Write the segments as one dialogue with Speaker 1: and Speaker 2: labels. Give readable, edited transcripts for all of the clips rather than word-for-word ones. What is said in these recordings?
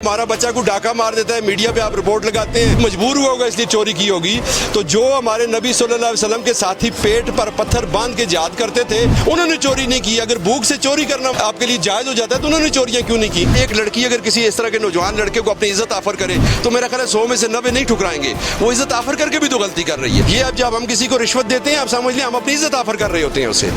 Speaker 1: हमारा बच्चा को डाका मार देता है, मीडिया पे आप रिपोर्ट लगाते हैं, मजबूर हुआ होगा इसलिए चोरी की होगी। तो जो हमारे नबी सल्लल्लाहु अलैहि वसल्लम के साथी पेट पर पत्थर बांध के जिहाद करते थे, उन्होंने चोरी नहीं की। अगर भूख से चोरी करना आपके लिए जायज हो जाता है तो उन्होंने चोरियां क्यों नहीं की? एक लड़की अगर किसी इस तरह के नौजवान लड़के को अपनी इज्जत ऑफर करे तो मेरा ख्याल है 100 में से 90 नहीं ठुकराएंगे। वो इज्जत ऑफर करके भी तो गलती कर रही है। ये अब जब हम किसी को रिश्वत देते हैं, आप समझ लें हम अपनी इज्जत ऑफर कर रहे होते हैं उसे।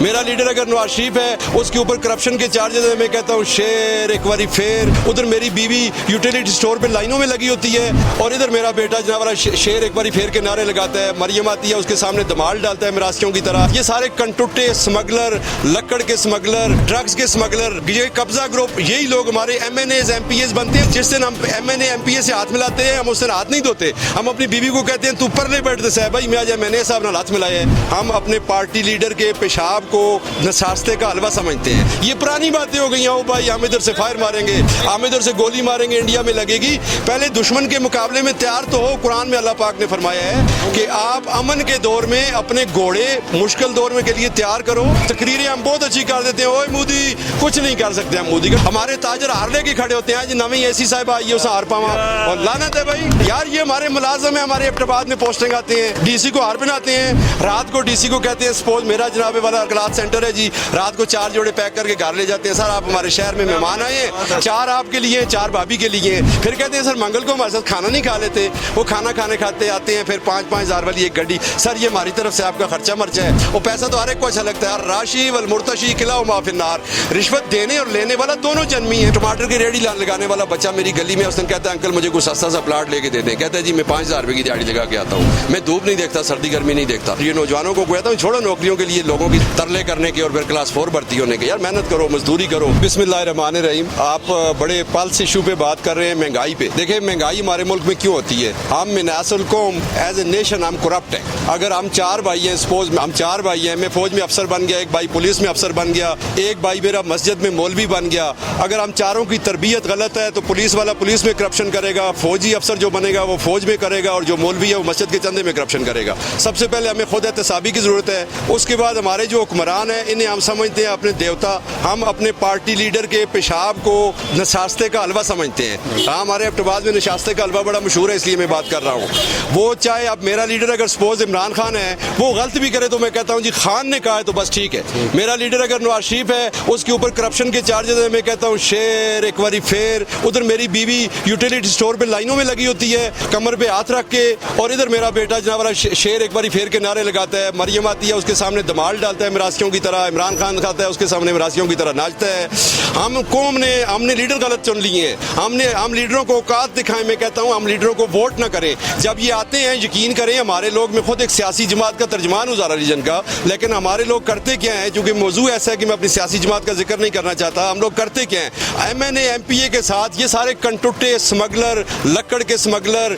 Speaker 1: मेरा लीडर अगर नवाज शरीफ है, उसके ऊपर करप्शन के चार्जेस है, मैं कहता हूँ शेर एक बारी फेर। उधर मेरी बीवी यूटिलिटी स्टोर पे लाइनों में लगी होती है और इधर मेरा बेटा जनाब शेर एक बारी फेर के नारे लगाता है। मरियम आती है उसके सामने धमाल डालता है मिरासियों की तरह। ये सारे कंटुट्टे स्मगलर, लकड़ के स्मगलर, ड्रग्स के स्मगलर, ये कब्जा ग्रुप, यही लोग हमारे MNAs MPs बनते हैं। जिस दिन हम MNA MPA से हाथ मिलाते हैं, हम उस दिन हाथ नहीं धोते। हम अपनी बीवी को कहते हैं तू परले बैठ दे साहब भाई, मैं आज MNA साहब ने हाथ मिलाया है। हम अपने पार्टी लीडर के पेशाब को नशास्ते का हलवा समझते हैं। ये पुरानी बातें हो गई हैं। ओ भाई हम इधर से फायर मारेंगे, हम इधर से गोली मारेंगे, इंडिया में लगेगी। पहले दुश्मन के मुकाबले में तैयार तो हो। कुरान में अल्लाह पाक ने फरमाया है कि आप अमन के दौर में अपने घोड़े मुश्किल दौर में के लिए तैयार करो। तकरीरें हम बहुत अच्छी कर देते हैं, ओए मोदी कुछ नहीं कर सकते हम मोदी का। हमारे ताजर हार लेके खड़े होते हैं, आज नवी ऐसी साहब आई है उसे हार पावा और लानत है भाई यार। ये हमारे मुलाजम है, हमारे एबटाबाद में पोस्टिंग आते हैं, डीसी को हार बनाते हैं। रात को डीसी को कहते हैं सपोज मेरा जनाबे वाला क्लास सेंटर है जी, रात को 4 जोड़े पैक करके घर ले जाते हैं। सर आप हमारे शहर में मेहमान आए हैं, 4 आपके लिए 4 भाभी के लिए। फिर कहते हैं सर मंगल को हमारे साथ खाना नहीं खा लेते। वो खाना खाने खाते आते हैं, फिर 5-5 हज़ार वाली एक गाड़ी। सर ये हमारी तरफ से आपका खर्चा मर्चा है। वो पैसा तो हर एक को अच्छा लगता है। राशि वल मुर्तशी खिलाओ माफिन्नार, रिश्वत देने और लेने वाला दोनों जन्मी है। टमाटर की रेडी लगाने वाला बच्चा मेरी गली में, उसने कहता है अंकल मुझे कोई सस्ता सा प्लाट लेके दे दें। कहता है जी मैं 5,000 रुपये की दिहाड़ी लगा के आता हूँ, मैं धूप नहीं देखता, सर्दी गर्मी नहीं देखता। ये नौजवानों को कहता हूँ छोड़ो नौकरियों के लिए लोगों की तरले करने के और फिर क्लास 4 भर्ती होने के। यार मेहनत करो, मजदूरी करो। बिस्मिल्लाहिर्रहमानिर्रहीम। आप बड़े पल्स इशू पे बात कर रहे हैं, महंगाई पे। देखिए महंगाई हमारे मुल्क में क्यों होती है? हम मिनासल कौम एज ए नेशन हम करप्ट है। अगर हम 4 भाई हैं, सपोज हम 4 भाई हैं, मैं फौज में अफसर बन गया, एक भाई पुलिस में अफसर बन गया, एक भाई मेरा मस्जिद में मौलवी बन गया। अगर हम चारों की तरबियत गलत है तो पुलिस वाला पुलिस में करप्शन करेगा, फौजी अफसर जो बनेगा वो फौज में करेगा और जो मौलवी है वो मस्जिद के चंदे में करप्शन करेगा। सबसे पहले हमें खुद एहतसाबी की जरूरत है। उसके बाद हमारे जो हुक्मरान हैं इन्हें हम समझते हैं अपने देवता। हम अपने पार्टी लीडर के पेशाब को नशास्ते का हलवा समझते हैं। हाँ हमारे एबटाबाद में नशास्ते का हलवा बड़ा मशहूर है, इसलिए मैं बात कर रहा हूँ। वो चाहे अब मेरा लीडर अगर सपोज इमरान खान है, वो गलत भी करे तो मैं कहता हूँ जी खान ने कहा है तो बस ठीक है। मेरा लीडर अगर नवाज शरीफ है, उसके ऊपर करप्शन के चार्जेस है, मैं कहता हूँ शेर एक बारी फेर। उधर मेरी बीवी यूटिलिटी स्टोर पे लाइनों में लगी होती है कमर पे हाथ रख के, और इधर मेरा बेटा जनाब शेर एक बारी फेर के नारे लगाता है। मरियम आती है उसके सामने धमाल डालता है मिरासियों की तरह। इमरान खान खाता है उसके सामने मिरासियों की तरह नाचता है। हम कौम ने हमने लीडर गलत चुन लिए हैं। हम लीडरों को औकात दिखाएं। मैं कहता हूँ हम लीडरों को वोट ना करें। जब ये आते हैं यकीन करें हमारे लोग, मैं खुद एक सियासी जमात का तर्जमान हूँ ज़ारा रीजन का, लेकिन हमारे लोग करते क्या हैं, चूंकि मौजू ऐसा है कि मैं अपनी सियासी जमात का जिक्र नहीं करना चाहता। हम लोग करते क्या हैं, MNA MPA के साथ ये सारे कंटुट्टे स्मगलर, लकड़ के स्मगलर,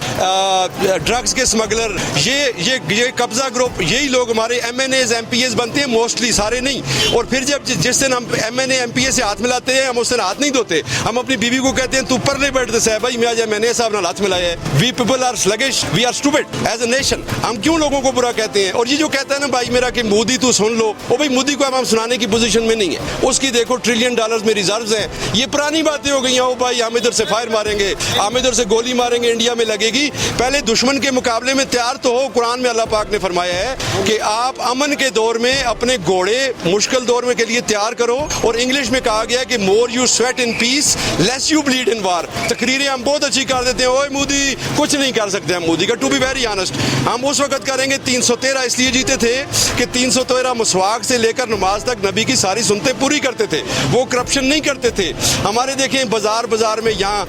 Speaker 1: ड्रग्स के स्मगलर, ये कब्जा ग्रुप, यही लोग हमारे MNAs MPAs बनते हैं। मोस्टली सारे नहीं। और फिर जब जिस दिन हम MNA MPA से हाथ मिलाते हैं, हम उस दिन हाथ नहीं धोते। हम अपनी बीवी को कहते हैं तू परले बैठ दे साहब भाई, मैं आज MNA साहब ने हाथ मिलाया है। We people are sluggish, we are stupid as a nation. हम क्यों लोगों को बुरा कहते हैं? और ये जो कहता है ना भाई मेरा कि मोदी तू सुन लो, वो भाई मोदी को हम सुनाने की पोजीशन में नहीं है। उसकी देखो $1 ट्रिलियन में रिजर्व्स हैं। ये पुरानी बातें हो गई हैं। ओ भाई हम इधर से फायर मारेंगे, हम इधर से गोली मारेंगे, इंडिया में लगेगी। पहले दुश्मन के मुकाबले में तैयार तो हो। कुरान में अल्लाह पाक ने फरमाया है कि आप अमन के दौर में अपने घोड़े मुश्किल दौर में के लिए तैयार करो। और इंग्लिश में कहा गया कि more you sweat in peace less you bleed in war. तकरीरें हम बहुत अच्छी कर देते हैं, ओए मोदी कुछ नहीं कर सकते हम मोदी का। टू बी वेरी ऑनेस्ट हम उस वक्त करेंगे 313 इसलिए जीते थे कि 313 मुसवाक से लेकर नमाज तक नबी की सारी सुनते पूरी करते थे। वो करप्शन नहीं करते थे। हमारे देखें बाजार में यहाँ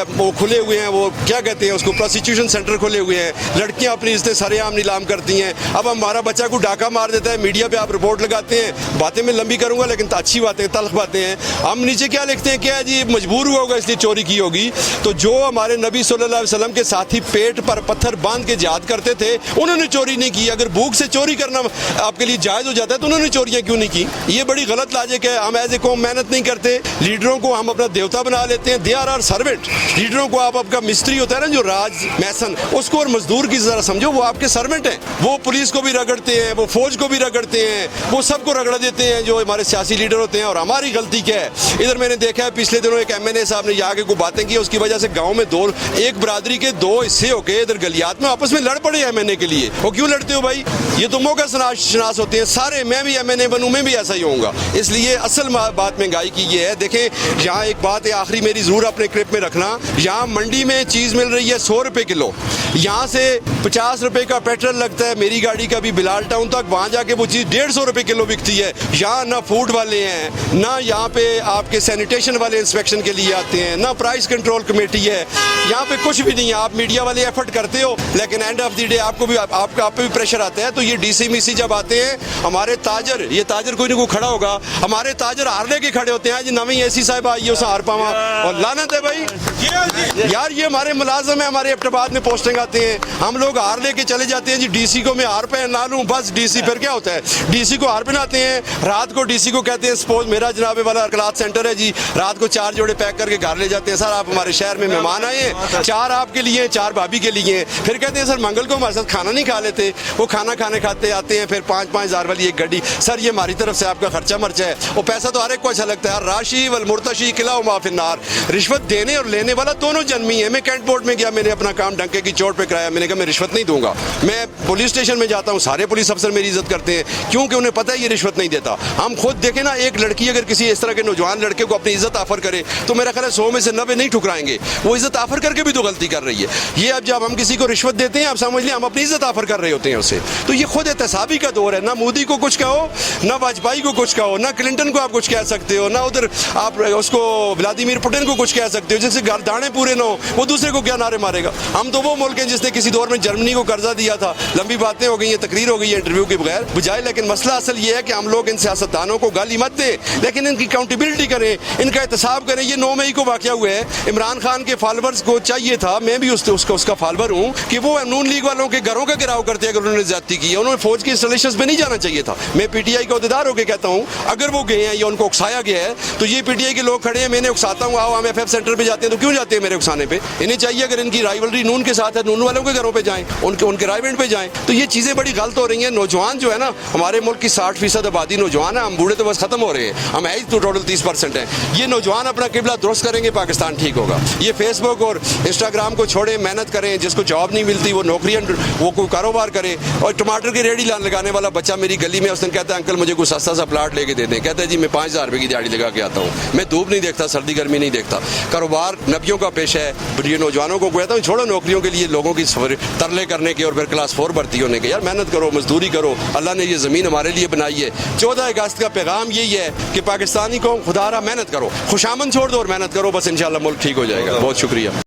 Speaker 1: वो खुले हुए हैं, वो क्या कहते हैं उसको, प्रोस्टिट्यूशन सेंटर खुले हुए हैं। लड़कियाँ अपनी इज्जतें सरेआम नीलाम करती हैं। अब हमारा बच्चा को डाका मार देता है, मीडिया पे आप रिपोर्ट लगाते हैं। बातें मैं लंबी करूंगा लेकिन अच्छी बातें, तल्ख बातें हैं। हम नीचे क्या लिखते हैं, क्या जी मजबूर हुआ होगा इसलिए चोरी की होगी। तो जो हमारे नबी सल्लल्लाहु अलैहि वसल्लम के साथी पेट पर पत्थर बांध के जिहाद करते थे, उन्होंने चोरी नहीं की। अगर भूख से चोरी करना आपके लिए जायज हो जाता है तो उन्होंने चोरियां क्यों नहीं की? ये बड़ी गलत लॉजिक है। हम एज ए कौम मेहनत नहीं करते, लीडरों को हम अपना देवता बना लेते हैं। They are our servant. लीडरों को आप आपका मिस्त्री होता है ना जो राज मैसन, उसको और मजदूर की तरह समझो, वो आपके सर्वेंट हैं। वो पुलिस को भी रगड़ते हैं, वो फौज को भी रगड़ते हैं, वो सबको रगड़ देते हैं जो हमारे सियासी लीडर होते हैं। और हमारी गलती क्या है? इधर मैंने देखा है पिछले दिनों एक MNA साहब ने आके कोई बातें की, उसकी वजह से गांव में दो एक बरादरी के दो हिस्से हो गए, इधर गलियात में आपस में लड़ पड़े एमएनए के लिए। वो क्यों लड़ते हो भाई? ये तो मौका शनास होते हैं सारे। मैं भी एमएनए बनूं, मैं भी ऐसा ही होऊंगा। इसलिए असल बात महंगाई की ये है। देखें, यहाँ एक बात है आखिरी मेरी जरूर अपने क्लिप में रखना, यहाँ मंडी में चीज़ मिल रही है 100 रुपये किलो, यहाँ से 50 रुपये का पेट्रोल लगता है मेरी गाड़ी का भी बिलाल टाउन तक, वहाँ जाके वो चीज़ 150 रुपये किलो बिकती है। यहाँ ना फूड वाले हैं, ना यहाँ पे आपके सैनिटेशन वाले इंस्पेक्शन के लिए आते हैं, ना प्राइस कंट्रोल कमेटी है, यहाँ पे कुछ भी नहीं है। आप मीडिया वाले एफर्ट करते हो, लेकिन एंड ऑफ द डे आपको भी आप पे भी प्रेशर आता है। तो ये डीसी मिसी जब आते हैं, हमारे ताजर, ये ताजर कोई ना कोई खड़ा होगा, हमारे ताजर हार लेके खड़े होते हैं, जी नवी एसी साहब आई है उसे हार पावा, और लानत है भाई यार, ये हमारे मुलाजम है, हमारे एबटाबाद में पोस्टिंग आते हैं, हम लोग हार लेके चले जाते हैं, जी डीसी को मैं हार पहना लूँ बस। डीसी फिर क्या होता है? डीसी को हार पहनाते हैं, रात को डीसी को कहते हैं सपोज मेरा जनाबे वाला क्लॉथ सेंटर है जी, रात को 4 जोड़े पैक करके घर ले जाते हैं, सर आप हमारे शहर में मेहमान आए हैं, 4 आपके लिए 4 भाभी के लिए। फिर कहते हैं सर मंगल को हमारे साथ खाना नहीं खा लेते, वो खाना खाते आते हैं, फिर 5-5 हज़ार वाली एक गाड़ी, सर ये हमारी तरफ से आपका खर्चा मर्चा है। वो पैसा तो हर एक को अच्छा लगता है, राशि वल मुर्तशी किला माफिनार, रिश्वत देने और लेने वाला दोनों जन्मी है। मैं कैंट बोर्ड में गया, मैंने अपना काम डंके की चोट पे कराया, मैंने कहा मैं रिश्वत नहीं दूंगा। मैं पुलिस स्टेशन में जाता हूँ, सारे पुलिस अफसर मेरी इज्जत करते हैं, क्योंकि उन्हें पता है ये रिश्वत नहीं देता। हम खुद देखें ना, एक लड़की अगर किसी इस तरह के नौजवान लड़के को अपनी इज्जत ऑफर करे तो मेरा ख्याल है 100 में से 90 नहीं ठुकराएंगे। वो इज्जत ऑफर करके भी तो गलती कर रही है। ये अब जब हम किसी को रिश्वत देते हैं, आप समझ लें हम अपनी इज्जत ऑफर कर रहे होते हैं उसे। तो ये खुद एहतसाबी का दौर है। ना मोदी को कुछ कहो, ना वाजपेयी को कुछ कहो, ना क्लिंटन को आप कुछ कह सकते हो, ना उधर आप उसको व्लादिमीर पुतिन को कुछ कह सकते हो। जिससे दाने पूरे ना हो वो दूसरे को क्या नारे मारेगा? हम तो वो मुल्क हैं जिसने किसी दौर में जर्मनी को कर्जा दिया था। लंबी बातें हो गई हैं, तकरीर हो गई है इंटरव्यू के बगैर बजाय। लेकिन मसला असल ये है कि हम लोग इन सियासतदानों को गाली मत दें, लेकिन इनकी अकाउंटेबिलिटी करें, इनका एहतसाब करें। ये 9 मई को वाक़या हुआ है, इमरान खान के फॉलोअर्स को चाहिए था, मैं भी उसका फॉलोअर हूँ, कि वो नून लीग वालों के घरों का गिराव करते अगर उन्होंने ज्यादती की है। उन्होंने फौज की इंस्टॉलेशंस पे नहीं जाना चाहिए था। मैं पीटीआई का अहदेदार होकर कहता हूँ, अगर वो गए हैं या उनको उकसाया गया है तो ये पीटीआई के लोग खड़े हैं, मैंने उकसाता हूँ, आओ हम एफएफ सेंटर पे जाते हैं, तो क्यों जाते हैं मेरे उकसाने पे? इन्हें चाहिए अगर इनकी राइवलरी नून के साथ है, नून वालों के घरों पे जाएं, उनके राइवेंट पे जाएं। तो ये चीज़ें बड़ी गलत हो रही हैं। नौजवान जो है ना, हमारे मुल्क की 60% आबादी नौजवान है, हम बूढ़े तो बस खत्म हो रहे हैं, हम है तो टोटल 30% हैं। ये नौजवान अपना किबला दुरुस्त करेंगे, पाकिस्तान ठीक होगा। ये फेसबुक और इंस्टाग्राम को छोड़े, मेहनत करें, जिसको जॉब नहीं मिलती वो नौकरियाँ, वो कोई कारोबार करे। और टमाटर की रेडी लगाने वाला बच्चा मेरी गली में, उसने कहता है अंकल मुझे कोई सस्ता सा प्लाट लेके दे दें। कहता है जी मैं 5000 रुपये की दिहाड़ी लगा के आता हूँ, मैं धूप नहीं देखता, सर्दी गर्मी नहीं देखता। कारोबार नबियों का पेशा है। ये नौजवानों को कहता हूँ छोड़ो नौकरियों के लिए लोगों की तरले करने के और फिर क्लास 4 भर्ती होने के। यार मेहनत करो, मजदूरी करो, अल्लाह ने ये ज़मीन हमारे लिए बनाई है। 14 अगस्त का पैगाम यही है कि पाकिस्तानी कौम खुदारा मेहनत करो, खुशामन छोड़ दो और मेहनत करो, बस इंशाल्लाह मुल्क ठीक हो जाएगा। बहुत शुक्रिया।